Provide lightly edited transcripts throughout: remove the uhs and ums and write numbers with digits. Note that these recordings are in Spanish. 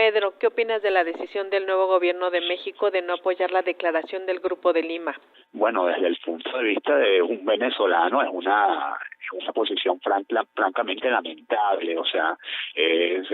Pedro, ¿qué opinas de la decisión del nuevo gobierno de México de no apoyar la declaración del Grupo de Lima? Bueno, desde el punto de vista de un venezolano es una posición francamente lamentable, o sea, es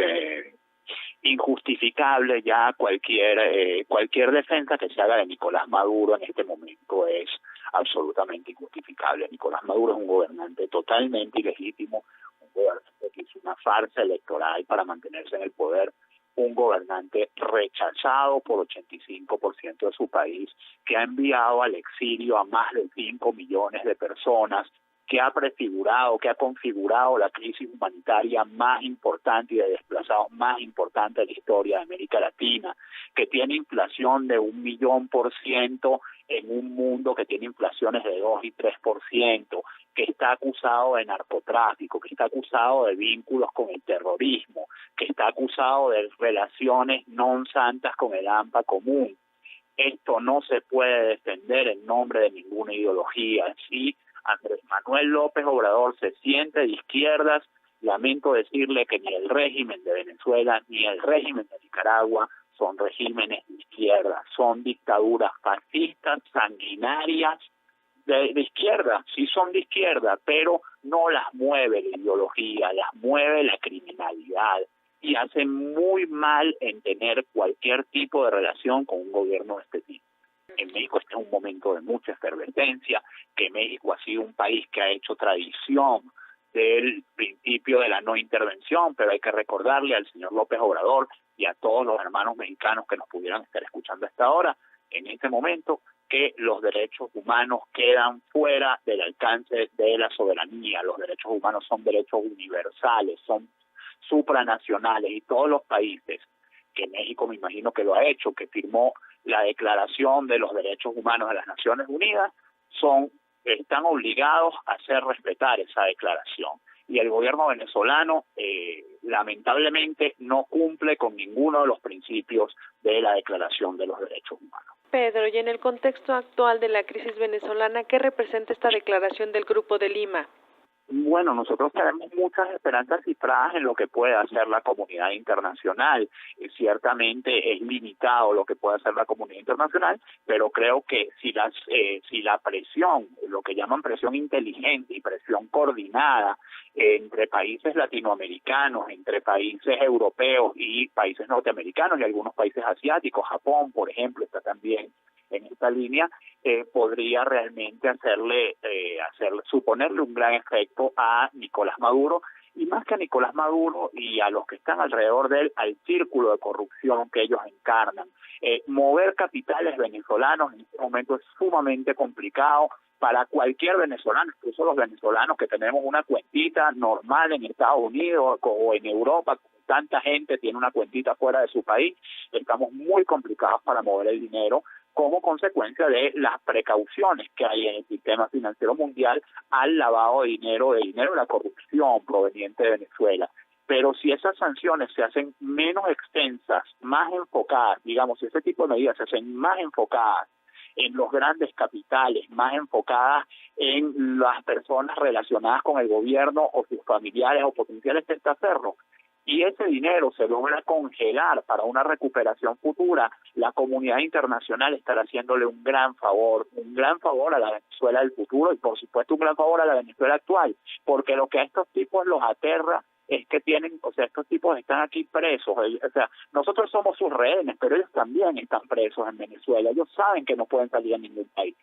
injustificable ya cualquier defensa que se haga de Nicolás Maduro en este momento es absolutamente injustificable. Nicolás Maduro es un gobernante totalmente ilegítimo, un gobernante que hizo una farsa electoral para mantenerse en el poder, un gobernante rechazado por 85% de su país, que ha enviado al exilio a más de 5 millones de personas, que ha configurado la crisis humanitaria más importante y de desplazados más importante de la historia de América Latina, que tiene inflación de 1.000.000% en un mundo que tiene inflaciones de 2 y 3%, que está acusado de narcotráfico, que está acusado de vínculos con el terrorismo, que está acusado de relaciones non santas con el AMPA común. Esto no se puede defender en nombre de ninguna ideología. Si Andrés Manuel López Obrador se siente de izquierdas, lamento decirle que ni el régimen de Venezuela ni el régimen de Nicaragua son regímenes de izquierda, son dictaduras fascistas, sanguinarias, de izquierda, sí son de izquierda, pero no las mueve la ideología, las mueve la criminalidad y hacen muy mal en tener cualquier tipo de relación con un gobierno de este tipo. En México este es un momento de mucha efervescencia, que México ha sido un país que ha hecho tradición del principio de la no intervención, pero hay que recordarle al señor López Obrador y a todos los hermanos mexicanos que nos pudieran estar escuchando a esta hora, en este momento, que los derechos humanos quedan fuera del alcance de la soberanía. Los derechos humanos son derechos universales, son supranacionales, y todos los países, que México me imagino que lo ha hecho, que firmó la Declaración de los Derechos Humanos de las Naciones Unidas, están obligados a hacer respetar esa declaración. Y el gobierno venezolano lamentablemente no cumple con ninguno de los principios de la Declaración de los Derechos Humanos. Pedro, y en el contexto actual de la crisis venezolana, ¿qué representa esta declaración del Grupo de Lima? Bueno, nosotros tenemos muchas esperanzas cifradas en lo que puede hacer la comunidad internacional. Ciertamente es limitado lo que puede hacer la comunidad internacional, pero creo que si la presión, lo que llaman presión inteligente y presión coordinada entre países latinoamericanos, entre países europeos y países norteamericanos y algunos países asiáticos, Japón, por ejemplo, está también en esta línea, podría realmente suponerle un gran efecto a Nicolás Maduro, y más que a Nicolás Maduro y a los que están alrededor de él, al círculo de corrupción que ellos encarnan. Mover capitales venezolanos en este momento es sumamente complicado para cualquier venezolano, incluso los venezolanos que tenemos una cuentita normal en Estados Unidos o en Europa. Tanta gente tiene una cuentita fuera de su país, estamos muy complicados para mover el dinero, como consecuencia de las precauciones que hay en el sistema financiero mundial al lavado de dinero de la corrupción proveniente de Venezuela. Pero si esas sanciones se hacen menos extensas, más enfocadas, digamos, si ese tipo de medidas se hacen más enfocadas en los grandes capitales, más enfocadas en las personas relacionadas con el gobierno o sus familiares o potenciales testaferros, y ese dinero se logra congelar para una recuperación futura, la comunidad internacional estará haciéndole un gran favor a la Venezuela del futuro y por supuesto un gran favor a la Venezuela actual, porque lo que a estos tipos los aterra es que estos tipos están aquí presos, nosotros somos sus rehenes, pero ellos también están presos en Venezuela, ellos saben que no pueden salir a ningún país.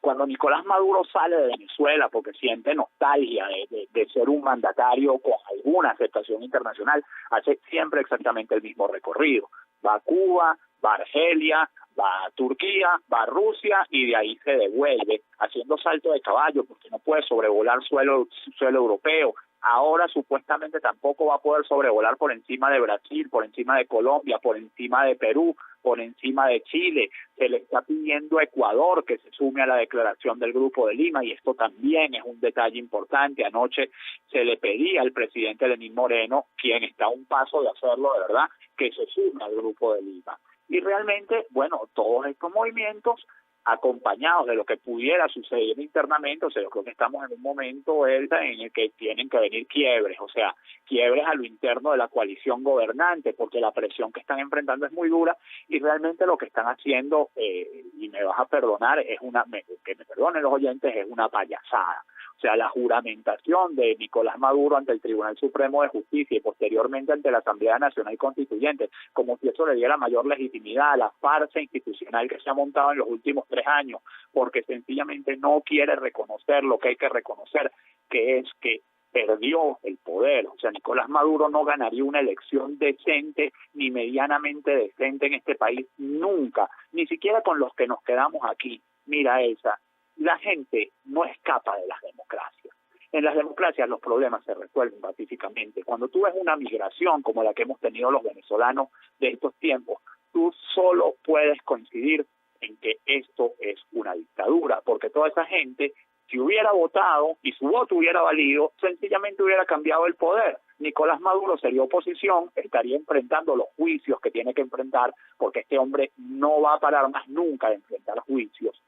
Cuando Nicolás Maduro sale de Venezuela porque siente nostalgia de ser un mandatario con alguna aceptación internacional, hace siempre exactamente el mismo recorrido. Va a Cuba, va a Argelia, va a Turquía, va a Rusia y de ahí se devuelve, haciendo salto de caballo porque no puede sobrevolar suelo europeo. Ahora supuestamente tampoco va a poder sobrevolar por encima de Brasil, por encima de Colombia, por encima de Perú, por encima de Chile. Se le está pidiendo a Ecuador que se sume a la declaración del Grupo de Lima y esto también es un detalle importante. Anoche se le pedía al presidente Lenín Moreno, quien está a un paso de hacerlo de verdad, que se sume al Grupo de Lima. Y realmente, bueno, todos estos movimientos acompañados de lo que pudiera suceder internamente. O sea, yo creo que estamos en un momento, Elsa, en el que tienen que venir quiebres, o sea, quiebres a lo interno de la coalición gobernante, porque la presión que están enfrentando es muy dura y realmente lo que están haciendo, y me vas a perdonar, que me perdonen los oyentes, es una payasada. O sea, la juramentación de Nicolás Maduro ante el Tribunal Supremo de Justicia y posteriormente ante la Asamblea Nacional Constituyente, como si eso le diera mayor legitimidad a la farsa institucional que se ha montado en los últimos 3 años, porque sencillamente no quiere reconocer lo que hay que reconocer, que es que perdió el poder. O sea, Nicolás Maduro no ganaría una elección decente ni medianamente decente en este país nunca, ni siquiera con los que nos quedamos aquí. Mira, Elsa, la gente no escapa de las democracias. En las democracias los problemas se resuelven pacíficamente. Cuando tú ves una migración como la que hemos tenido los venezolanos de estos tiempos, tú solo puedes coincidir en que esto es una dictadura, porque toda esa gente, si hubiera votado y su voto hubiera valido, sencillamente hubiera cambiado el poder. Nicolás Maduro sería oposición, estaría enfrentando los juicios que tiene que enfrentar, porque este hombre no va a parar más nunca de enfrentar juicios.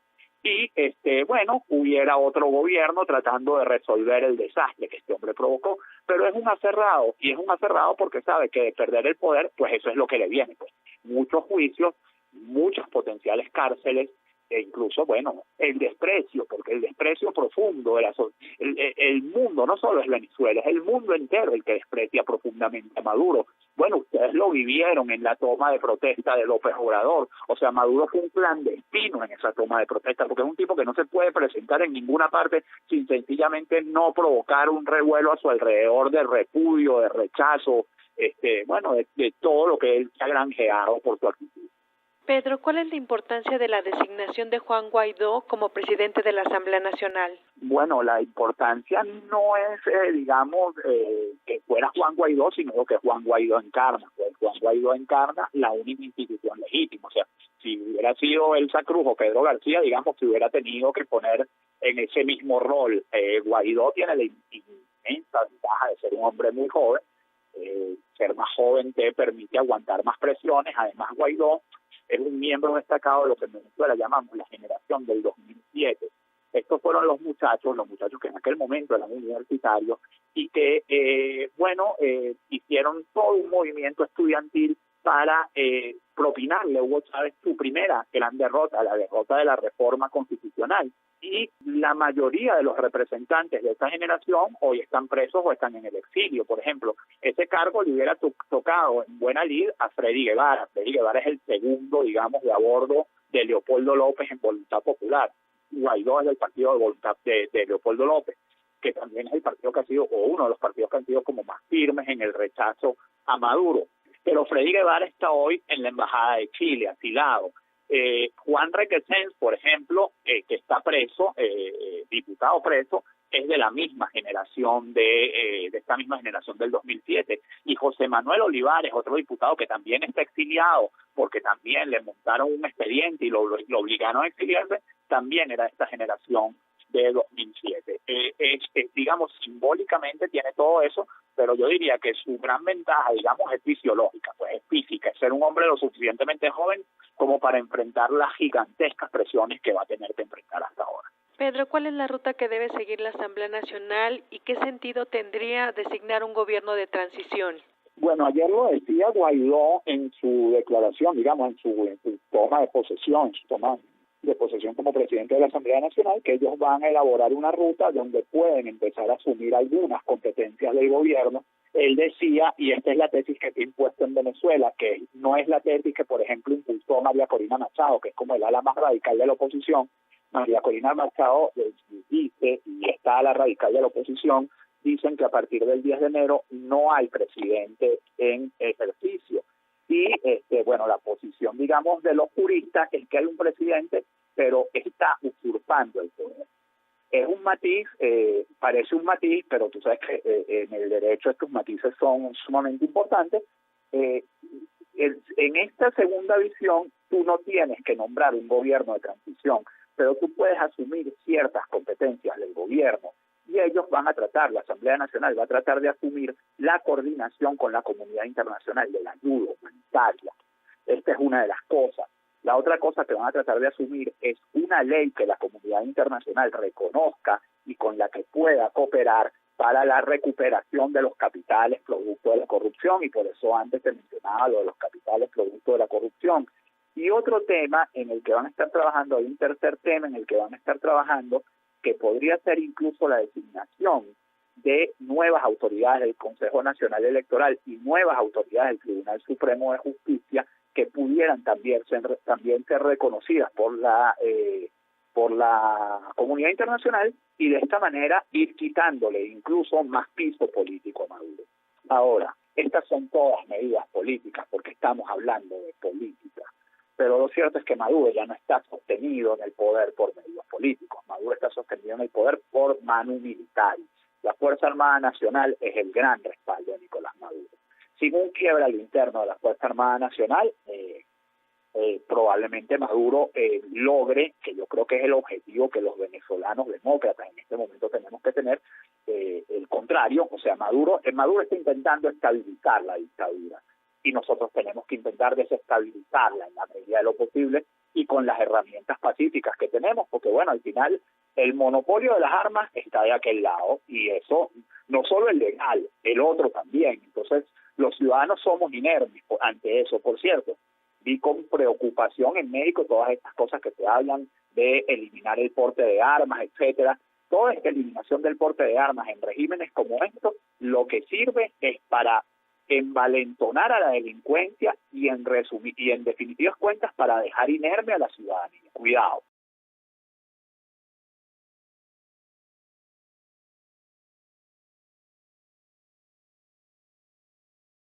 Y hubiera otro gobierno tratando de resolver el desastre que este hombre provocó, pero es un aferrado, y es un aferrado porque sabe que de perder el poder, pues eso es lo que le viene, pues muchos juicios, muchas potenciales cárceles, e incluso, el desprecio, porque el desprecio profundo de el mundo, no solo es Venezuela, es el mundo entero el que desprecia profundamente a Maduro. Bueno, ustedes lo vivieron en la toma de protesta de López Obrador. O sea, Maduro fue un clandestino en esa toma de protesta, porque es un tipo que no se puede presentar en ninguna parte sin sencillamente no provocar un revuelo a su alrededor de repudio, de rechazo, de todo lo que él se ha granjeado por su actitud. Pedro, ¿cuál es la importancia de la designación de Juan Guaidó como presidente de la Asamblea Nacional? Bueno, la importancia no es, que fuera Juan Guaidó, sino lo que Juan Guaidó encarna. Pues Juan Guaidó encarna la única institución legítima. O sea, si hubiera sido Elsa Cruz o Pedro García, digamos que hubiera tenido que poner en ese mismo rol. Guaidó tiene la inmensa ventaja de ser un hombre muy joven. Ser más joven te permite aguantar más presiones. Además, Guaidó es un miembro destacado de lo que en Venezuela llamamos la generación del 2007. Estos fueron los muchachos que en aquel momento eran universitarios y que, hicieron todo un movimiento estudiantil para propinarle a Hugo Chávez su primera gran derrota, la derrota de la reforma constitucional. Y la mayoría de los representantes de esta generación hoy están presos o están en el exilio. Por ejemplo, ese cargo le hubiera tocado en buena lid a Freddy Guevara. Freddy Guevara es el segundo, digamos, de a bordo de Leopoldo López en Voluntad Popular. Guaidó es del partido de Voluntad de Leopoldo López, que también es el partido que ha sido, o uno de los partidos que han sido como más firmes en el rechazo a Maduro. Pero Freddy Guevara está hoy en la Embajada de Chile, asilado. Juan Requesens, por ejemplo, que está preso, diputado preso, es de la misma generación de esta misma generación del 2007. Y José Manuel Olivares, otro diputado que también está exiliado, porque también le montaron un expediente y lo obligaron a exiliarse, también era de esta generación de 2007. Digamos, simbólicamente tiene todo eso, pero yo diría que su gran ventaja, digamos, es fisiológica, pues es física, es ser un hombre lo suficientemente joven como para enfrentar las gigantescas presiones que va a tener que enfrentar hasta ahora. Pedro, ¿cuál es la ruta que debe seguir la Asamblea Nacional y qué sentido tendría designar un gobierno de transición? Bueno, ayer lo decía Guaidó en su declaración, digamos, en su toma de posesión, como presidente de la Asamblea Nacional, que ellos van a elaborar una ruta donde pueden empezar a asumir algunas competencias del gobierno. Él decía, y esta es la tesis que se ha impuesto en Venezuela, que no es la tesis que, por ejemplo, impulsó María Corina Machado, que es como el ala más radical de la oposición. María Corina Machado dice, y está a la radical de la oposición, dicen que a partir del 10 de enero no hay presidente en ejercicio. Y, la posición, digamos, de los juristas es que hay un presidente, pero está usurpando el poder. Es un matiz, parece un matiz, pero tú sabes que en el derecho estos matices son sumamente importantes. En esta segunda visión, tú no tienes que nombrar un gobierno de transición, pero tú puedes asumir ciertas competencias del gobierno y ellos van a tratar, la Asamblea Nacional va a tratar de asumir la coordinación con la comunidad internacional de la ayuda humanitaria. Esta es una de las cosas. La otra cosa que van a tratar de asumir es una ley que la comunidad internacional reconozca y con la que pueda cooperar para la recuperación de los capitales producto de la corrupción, y por eso antes te mencionaba lo de los capitales producto de la corrupción. Y otro tema en el que van a estar trabajando, hay un tercer tema en el que van a estar trabajando, que podría ser incluso la designación de nuevas autoridades del Consejo Nacional Electoral y nuevas autoridades del Tribunal Supremo de Justicia que pudieran también ser reconocidas por la comunidad internacional, y de esta manera ir quitándole incluso más piso político a Maduro. Ahora, estas son todas medidas políticas porque estamos hablando de política, pero lo cierto es que Maduro ya no está sostenido en el poder por medios políticos. Maduro está sostenido en el poder por manu militari. La Fuerza Armada Nacional es el gran respaldo de Nicolás Maduro. Sin un quiebre al interno de la Fuerza Armada Nacional, probablemente Maduro logre, que yo creo que es el objetivo que los venezolanos demócratas en este momento tenemos que tener, el contrario. O sea, Maduro está intentando estabilizar la dictadura y nosotros tenemos que intentar desestabilizarla en la medida de lo posible y con las herramientas pacíficas que tenemos, porque bueno, al final el monopolio de las armas está de aquel lado, y eso no solo es legal, el otro también. Entonces los ciudadanos somos inermes ante eso. Por cierto, vi con preocupación en México todas estas cosas que se hablan de eliminar el porte de armas, etcétera. Toda esta eliminación del porte de armas en regímenes como estos, lo que sirve es para envalentonar a la delincuencia y en definitivas cuentas para dejar inerme a la ciudadanía. Cuidado,